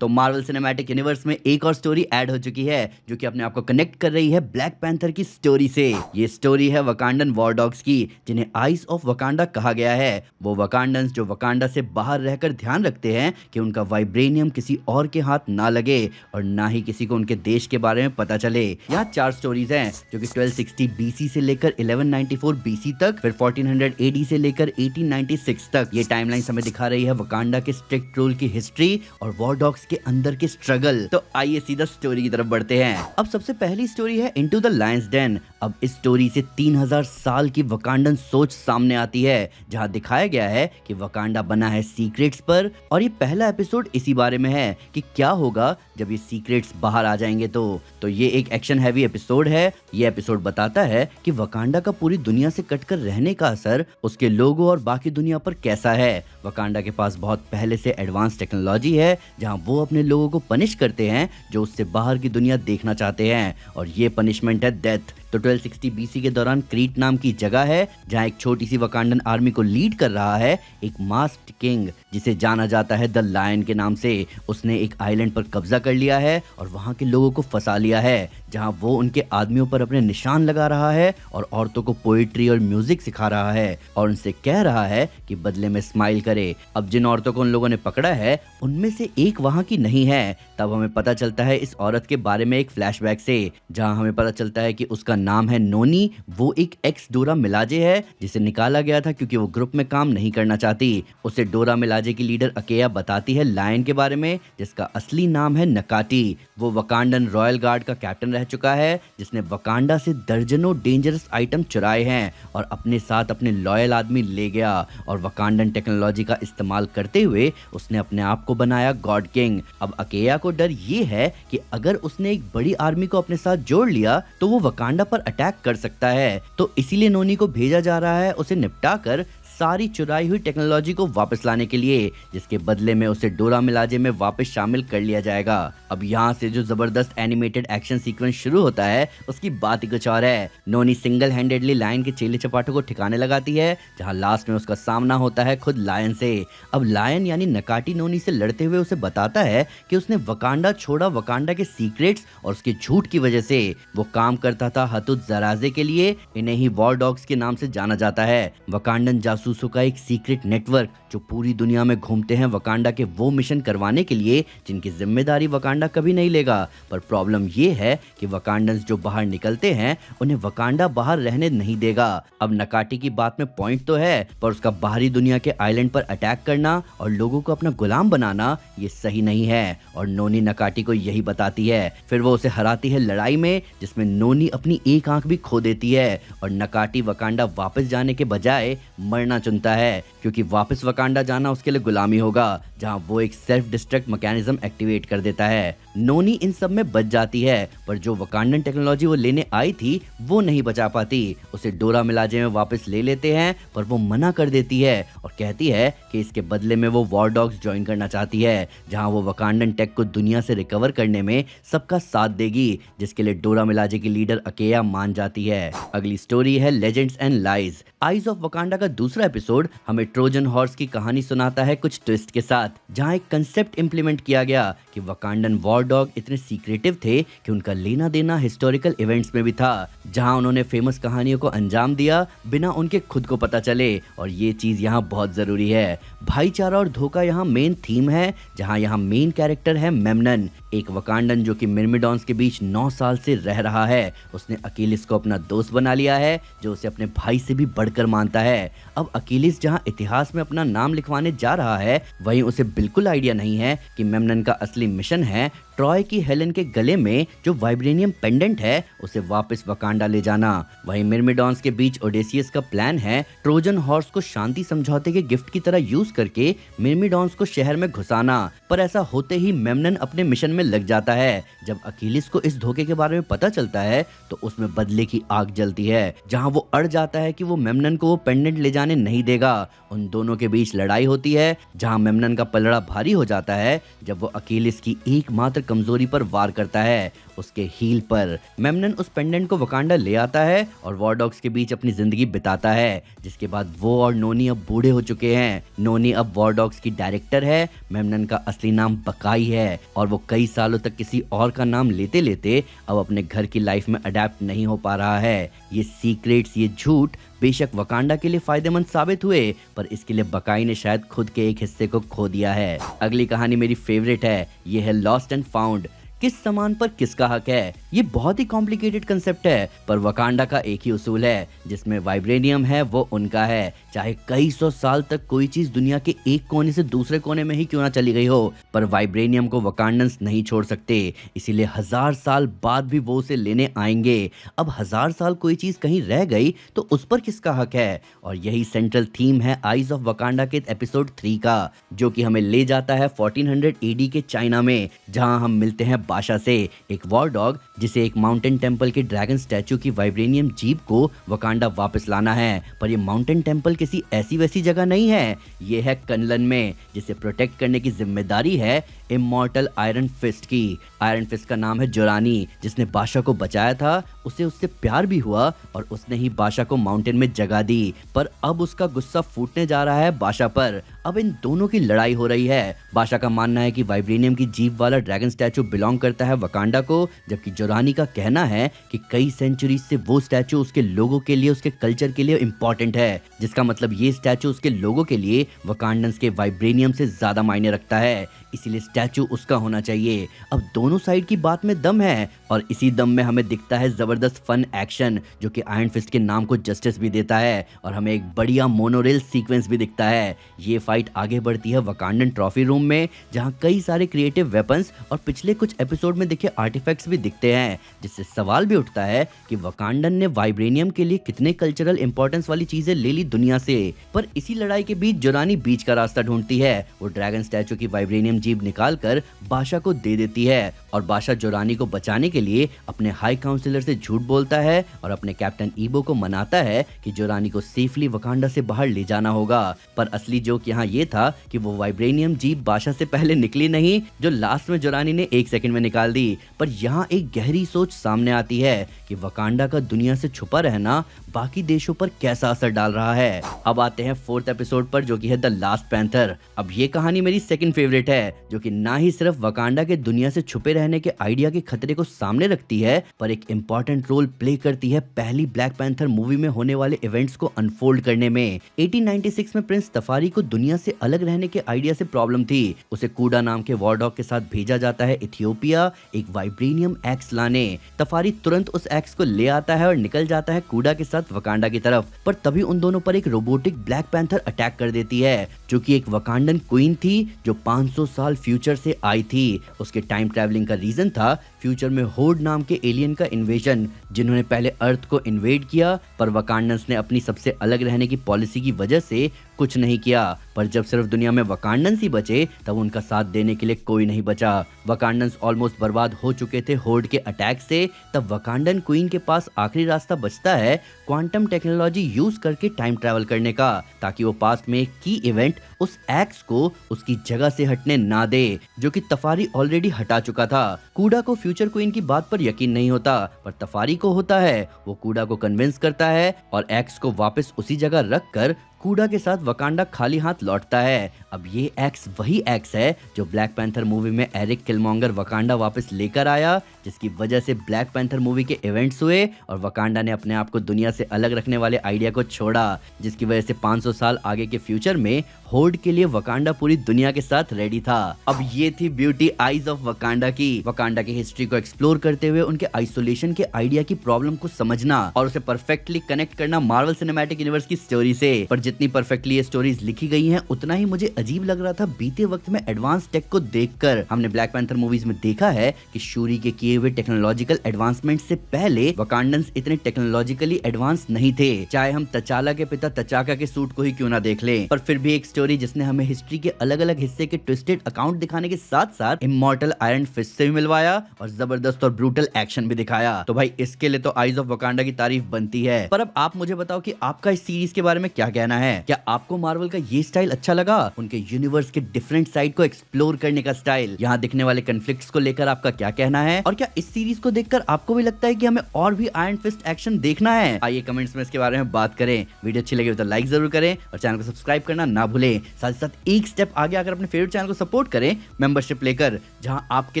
तो Marvel cinematic universe में एक और स्टोरी ऐड हो चुकी है जो कि अपने आप को कनेक्ट कर रही है ब्लैक पैंथर की स्टोरी से। ये स्टोरी है वकांडन वॉर डॉग्स की, जिन्हें आइस ऑफ वकांडा कहा गया है। वो वकांडन्स जो वकांडा से बाहर रहकर ध्यान रखते हैं कि उनका वाइब्रेनियम किसी और के हाथ ना लगे और ना ही किसी को उनके देश के बारे में पता चले। यहाँ 4 स्टोरीज हैं जो कि 1260 BC से लेकर 1194 BC तक, फिर 1400 AD से लेकर 1896 तक। ये टाइमलाइन हमें दिखा रही है वकांडा के स्ट्रिक्ट रूल की हिस्ट्री और वॉर डॉग्स के अंदर के स्ट्रगल। तो आइए सीधा स्टोरी की तरफ बढ़ते हैं। अब सबसे पहली स्टोरी है इनटू द लायंस डेन। अब इस स्टोरी से 3000 साल की वकांडन सोच सामने आती है, जहां दिखाया गया है कि वकांडा बना है सीक्रेट्स पर, और ये पहला एपिसोड इसी बारे में है कि क्या होगा जब ये सीक्रेट्स बाहर आ जाएंगे। तो ये एक एक्शन हैवी एपिसोड है। ये एपिसोड बताता है कि वकांडा का पूरी दुनिया से कटकर रहने का असर उसके लोगों और बाकी दुनिया पर कैसा है। वकांडा के पास बहुत पहले से एडवांस टेक्नोलॉजी है, जहां वो अपने लोगों को पनिश करते हैं जो उससे बाहर की दुनिया देखना चाहते हैं, और ये पनिशमेंट है डेथ। तो 1260 BC के दौरान क्रीट नाम की जगह है जहां एक छोटी सी वकांडन आर्मी को लीड कर रहा है एक मास्क्ड किंग, जिसे जाना जाता है द लायन के नाम से। उसने एक आइलैंड पर कब्जा कर लिया है और वहां के लोगों को फंसा लिया है, जहां वो उनके आदमियों पर अपने निशान लगा रहा है और औरतों को पोएट्री और म्यूजिक सिखा रहा है और उनसे कह रहा है कि बदले में स्माइल करे। अब जिन औरतों को उन लोगों ने पकड़ा है उनमें से एक वहां की नहीं है। तब हमें पता चलता है इस औरत के बारे में एक फ्लैशबैक से, जहां हमें पता चलता है कि उसका नाम है नोनी। वो एक एक्स डोरा मिलाजे है जिसे निकाला गया था क्योंकि वो ग्रुप में काम नहीं करना चाहती। उसे डोरा मिलाजे की लीडर अकेया बताती है लायन के बारे में, जिसका असली नाम है नकाटी। वो वकांडन रॉयल गार्ड का कैप्टन रह चुका है, जिसने वकांडा से दर्जनों डेंजरस आइटम चुराए हैं और अपने साथ अपने लॉयल आदमी ले गया, और वकांडन टेक्नोलॉजी का इस्तेमाल करते हुए उसने अपने आप को बनाया गॉड किंग। अब अकेया को डर ये है कि अगर उसने एक बड़ी आर्मी को अपने साथ जोड़ लिया तो वो वकांडा पर अटैक कर सकता है। तो इसीलिए नोनी को भेजा जा रहा है उसे निपटा कर सारी चुराई हुई टेक्नोलॉजी को वापस लाने के लिए, जिसके बदले में उसे डोरा मिलाजे में वापस शामिल कर लिया जाएगा। अब यहाँ से जो जबरदस्त एनिमेटेड एक्शन सीक्वेंस शुरू होता है उसकी बात ही कुछ और है। नोनी सिंगल हैंडेडली लायन के चेले चपाटों को ठिकाने लगाती है, जहाँ लास्ट में उसका सामना होता है खुद लायन से। अब लायन यानी नकाटी नोनी से लड़ते हुए उसे बताता है कि उसने वकांडा छोड़ा वकांडा के सीक्रेट्स और उसके झूठ की वजह से। वो काम करता था हतुत जराजे के लिए, इन्हें ही वॉर डॉग्स के नाम से जाना जाता है। वकांडन जासूसों का एक सीक्रेट नेटवर्क जो पूरी दुनिया में घूमते हैं वकांडा के वो मिशन करवाने के लिए जिनकी जिम्मेदारी वकांडा कभी नहीं लेगा। पर प्रॉब्लम ये है कि वकांडन्स जो बाहर निकलते हैं उन्हें वकांडा बाहर रहने नहीं देगा। अब नकाटी की बात में पॉइंट तो है, पर उसका बाहरी दुनिया के आइलैंड पर अटैक करना और लोगों को अपना गुलाम बनाना ये सही नहीं है, और नोनी नकाटी को यही बताती है। फिर वो उसे हराती है लड़ाई में, जिसमें नोनी अपनी एक आंख भी खो देती है, और नकाटी वकांडा वापस जाने के बजाय मरना चुनता है, क्योंकि वापस वकांडा जाना उसके लिए गुलामी होगा, जहां वो एक सेल्फ डिस्ट्रक्ट मैकेनिज्म एक्टिवेट कर देता है। नोनी इन सब में बच जाती है, पर जो वकांडन टेक्नोलॉजी वो लेने आई थी वो नहीं बचा पाती। उसे डोरा मिलाजे में वापस ले लेते हैं, पर वो मना कर देती है और कहती है कि इसके बदले में वो वॉर डॉग्स ज्वाइन करना चाहती है, जहां वो वकांडन टेक को दुनिया से रिकवर करने में सबका साथ देगी, जिसके लिए डोरा मिलाजे की लीडर अकेया मान जाती है। अगली स्टोरी है legends and lies. Eyes of Wakanda का दूसरा एपिसोड हमें ट्रोजन हॉर्स की कहानी सुनाता है कुछ ट्विस्ट के साथ, जहां एक कंसेप्ट इंप्लीमेंट किया गया कि वकांडन वॉर डॉग इतने सीक्रेटिव थे कि उनका लेना देना हिस्टोरिकल इवेंट्स में भी था, जहां उन्होंने फेमस कहानियों को अंजाम दिया बिना उनके खुद को पता चले। और ये चीज यहाँ बहुत जरूरी है। भाईचारा और धोखा यहाँ मेन थीम है, जहां यहाँ मेन कैरेक्टर है मेमनन, एक वकांडन जो कि मिर्मिडॉन्स के बीच 9 साल से रह रहा है। उसने अकीलिस को अपना दोस्त बना लिया है, जो उसे अपने भाई से भी बढ़कर मानता है। अब अकीलिस जहां इतिहास में अपना नाम लिखवाने जा रहा है, वहीं उसे बिल्कुल आइडिया नहीं है कि मेमनन का असली मिशन है ट्रॉय की हेलेन के गले में जो वाइब्रेनियम पेंडेंट है उसे वापस वकांडा ले जाना। वहीं मिर्मिडॉन्स के बीच ओडेसियस का प्लान है ट्रोजन हॉर्स को शांति समझौते के गिफ्ट की तरह यूज करके मिर्मिडॉन्स को शहर में घुसाना। पर ऐसा होते ही मेमनन अपने मिशन में लग जाता है। जब अकीलिस को इस धोखे के बारे में पता चलता है तो उसमें बदले की आग जलती है, जहां वो अड़ जाता है कि वो मेमनन को वो पेंडेंट ले जाने नहीं देगा। उन दोनों के बीच लड़ाई होती है, जहां मेमनन का पलड़ा भारी हो जाता है जब वो अकीलिस की एकमात्र कमजोरी पर वार करता है, उसके हील पर। मेमनन उस पेंडेंट को वकांडा ले आता है और वॉर डॉग्स के बीच अपनी जिंदगी बिताता है, जिसके बाद वो और नोनी अब बूढ़े हो चुके हैं। नोनी अब वॉर डॉग्स की डायरेक्टर है, मेमनन का असली नाम बकाई है और वो कई सालों तक किसी और का नाम लेते लेते अब अपने घर की लाइफ में अडेप्ट नहीं हो पा रहा है। ये सीक्रेट्स, ये झूठ बेशक वकांडा के लिए फायदेमंद साबित हुए, पर इसके लिए बकाई ने शायद खुद के एक हिस्से को खो दिया है। अगली कहानी मेरी फेवरेट है, ये है लॉस्ट एंड फाउंड। किस सामान पर किसका हक है, ये बहुत ही कॉम्प्लिकेटेड कंसेप्ट है, पर वकांडा का एक ही उसूल है, जिसमें वाइब्रेनियम है वो उनका है। चाहे कई सौ साल तक कोई चीज दुनिया के एक कोने से दूसरे कोने में ही क्यों ना चली गई हो, पर वाइब्रेनियम को वकांडन्स नहीं छोड़ सकते, इसीलिए 1000 साल बाद भी वो उसे लेने आएंगे। अब 1000 साल कोई चीज कहीं रह गई तो उस पर किसका हक है, और यही सेंट्रल थीम है आइज ऑफ वकांडा के एपिसोड 3 का, जो कि हमें ले जाता है 1400 एडी के चाइना में, जहां हम मिलते हैं बादशाह से, एक वॉर डॉग जिसे एक माउंटेन टेंपल के ड्रैगन स्टैचू की वाइब्रेनियम जीप को वकांडा वापस लाना है। पर ये माउंटेन टेंपल किसी ऐसी वैसी जगह नहीं है, ये है कनलन में, जिसे प्रोटेक्ट करने की जिम्मेदारी है इमॉर्टल आयरन फिस्ट की। आयरन फिस्ट का नाम है जोरानी, जिसने बादशाह को बचाया था, उसे उससे प्यार भी हुआ और उसने ही बादशाह को माउंटेन में जगह दी। पर अब उसका गुस्सा फूटने जा रहा है बादशाह पर। अब इन दोनों की लड़ाई हो रही है। बादशाह का मानना है कि वाइब्रेनियम की जीप वाला ड्रैगन स्टैचू बिलोंग करता है वकांडा को, जबकि जोरानी का कहना है कि कई सेंचुरी से वो स्टैचू उसके लोगों के लिए, उसके कल्चर के लिए इंपॉर्टेंट है, जिसका मतलब ये स्टैचू उसके लोगों के लिए वकांडन्स के वाइब्रेनियम से ज्यादा मायने रखता है, इसीलिए स्टैचू उसका होना चाहिए। अब दोनों साइड की बात में दम है और इसी दम में हमें दिखता है जबरदस्त फन एक्शन, जो कि आयरन फिस्ट के नाम को जस्टिस भी देता है, और हमें एक बढ़िया मोनोरेल सीक्वेंस भी दिखता है। ये फाइट आगे बढ़ती है वकांडन ट्रॉफी रूम में, जहां कई सारे क्रिएटिव वेपन्स और पिछले कुछ एपिसोड में दिखे आर्टिफैक्ट्स भी दिखते हैं, जिससे सवाल भी उठता है कि वकांडन ने वाइब्रेनियम के लिए कितने कल्चरल इंपॉर्टेंस वाली चीजें ले ली दुनिया से। पर इसी लड़ाई के बीच जोरानी बीच का रास्ता ढूंढती है। वो ड्रैगन स्टैचू की वाइब्रेनियम जीप निकालकर बादशाह को दे देती है और बादशाह जोरानी को बचाने के लिए अपने हाई काउंसिलर से झूठ बोलता है और अपने कैप्टन ईबो को मनाता है कि जोरानी को सेफली वकांडा से बाहर ले जाना होगा। पर असली जोक यहाँ ये था कि वो वाइब्रेनियम जीप बादशाह से पहले निकली नहीं, जो लास्ट में जोरानी ने 1 सेकंड में निकाल दी। पर यहाँ एक गहरी सोच सामने आती है कि वकांडा का दुनिया से छुपा रहना बाकी देशों पर कैसा असर डाल रहा है। अब आते हैं 4th एपिसोड पर, जो कि है द लास्ट पैंथर। अब ये कहानी मेरी सेकंड फेवरेट है, जो कि ना ही सिर्फ वकांडा के दुनिया से छुपे रहने के आइडिया के खतरे को सामने रखती है, पर एक इंपॉर्टेंट रोल प्ले करती है पहली ब्लैक पैंथर मूवी में होने वाले इवेंट्स को अनफोल्ड करने में। 1896 में प्रिंस तफारी को दुनिया से अलग रहने के आइडिया से प्रॉब्लम थी। उसे कूडा नाम के वॉर डॉग के साथ भेजा जाता है इथियोपिया एक वाइब्रेनियम एक्स लाने। तफारी तुरंत उस एक्स को ले आता है और निकल जाता है कूडा के साथ वकांडा की तरफ, पर तभी उन दोनों पर एक रोबोटिक ब्लैक पैंथर अटैक कर देती है, जो कि एक वकांडन क्वीन थी जो 500 साल फ्यूचर से आई थी। उसके टाइम ट्रैवलिंग का रीजन था फ्यूचर में होर्ड नाम के एलियन का इन्वेजन, जिन्होंने पहले अर्थ को इन्वेड किया, पर वकांडन्स ने अपनी सबसे अलग रहने की पॉलिसी की वजह से कुछ नहीं किया। पर जब सिर्फ दुनिया में वकांडन्स ही बचे, तब उनका साथ देने के लिए कोई नहीं बचा। वकांडन्स ऑलमोस्ट बर्बाद हो चुके थे होर्ड के अटैक से। तब वकांडन क्वीन के पास आखिरी रास्ता बचता है क्वांटम टेक्नोलॉजी यूज करके टाइम ट्रैवल करने का, ताकि वो पास्ट में एक की इवेंट उस एक्स को उसकी जगह से हटने ना दे, जो कि तफारी ऑलरेडी हटा चुका था। कूडा को फ्यूचर क्वीन की बात पर यकीन नहीं होता, पर तफारी को होता है। वो कूडा को कन्विंस करता है और एक्स को वापस उसी जगह रखकर कूडा के साथ वकांडा खाली हाथ लौटता है। अब ये एक्स वही एक्स है जो ब्लैक पैंथर मूवी में एरिक किलमॉन्गर वकांडा वापस लेकर आया, जिसकी वजह से ब्लैक पैंथर मूवी के इवेंट्स हुए और वकांडा ने अपने आप को दुनिया से अलग रखने वाले आइडिया को छोड़ा, जिसकी वजह से 500 साल आगे के फ्यूचर में होर्ड के लिए वकांडा पूरी दुनिया के साथ रेडी था। अब ये थी ब्यूटी आइज ऑफ वकांडा की हिस्ट्री को एक्सप्लोर करते हुए उनके आइसोलेशन के आइडिया की प्रॉब्लम को समझना और उसे परफेक्टली कनेक्ट करना मार्वल सिनेमैटिक यूनिवर्स की स्टोरी से। पर जितनी परफेक्टली ये स्टोरीज लिखी गई हैं, उतना ही मुझे अजीब लग रहा था बीते वक्त में एडवांस टेक को देखकर। हमने ब्लैक पैंथर मूवीज में देखा है कि शूरी के किए हुए टेक्नोलॉजिकल एडवांसमेंट से पहले वकांडन्स इतने टेक्नोलॉजिकली एडवांस नहीं थे, चाहे हम तचाला के पिता तचाका के सूट को ही क्यों ना देख लें। पर फिर भी एक स्टोरी जिसने हमें हिस्ट्री के अलग अलग हिस्से के ट्विस्टेड अकाउंट दिखाने के साथ साथ इमॉर्टल आयरन फिस्ट से भी मिलवाया और जबरदस्त और ब्रूटल एक्शन भी दिखाया, तो भाई इसके लिए तो आइज ऑफ वकांडा की तारीफ बनती है। पर अब आप मुझे बताओ कि आपका इस सीरीज के बारे में क्या कहना कहना है? क्या आपको मार्वल का ये स्टाइल अच्छा लगा? उनके यूनिवर्स के डिफरेंट साइड को एक्सप्लोर करने का स्टाइल, यहाँ दिखने वाले कन्फ्लिक्ट्स को लेकर आपका क्या कहना है? और क्या इस सीरीज को देखकर आपको भी लगता है कि हमें और भी आयरन फिस्ट एक्शन देखना है? आइए कमेंट्स में इसके बारे में बात करें। वीडियो अच्छी लगी तो लाइक जरूर करें और चैनल को सब्सक्राइब करना ना भूलें। साथ ही साथ एक स्टेप आगे आकर अपने फेवरेट चैनल को सपोर्ट करें मेंबरशिप लेकर, जहां आपके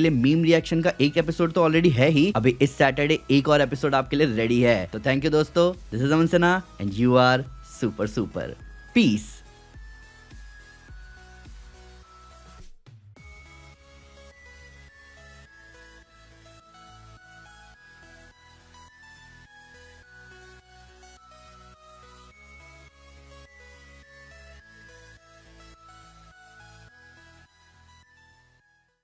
लिए मीम रिएक्शन का एक एपिसोड तो ऑलरेडी है ही, अभी इस सैटरडे एक और एपिसोड आपके लिए रेडी है। तो थैंक यू दोस्तों, this is Aman Sinha and you are super super. Piece.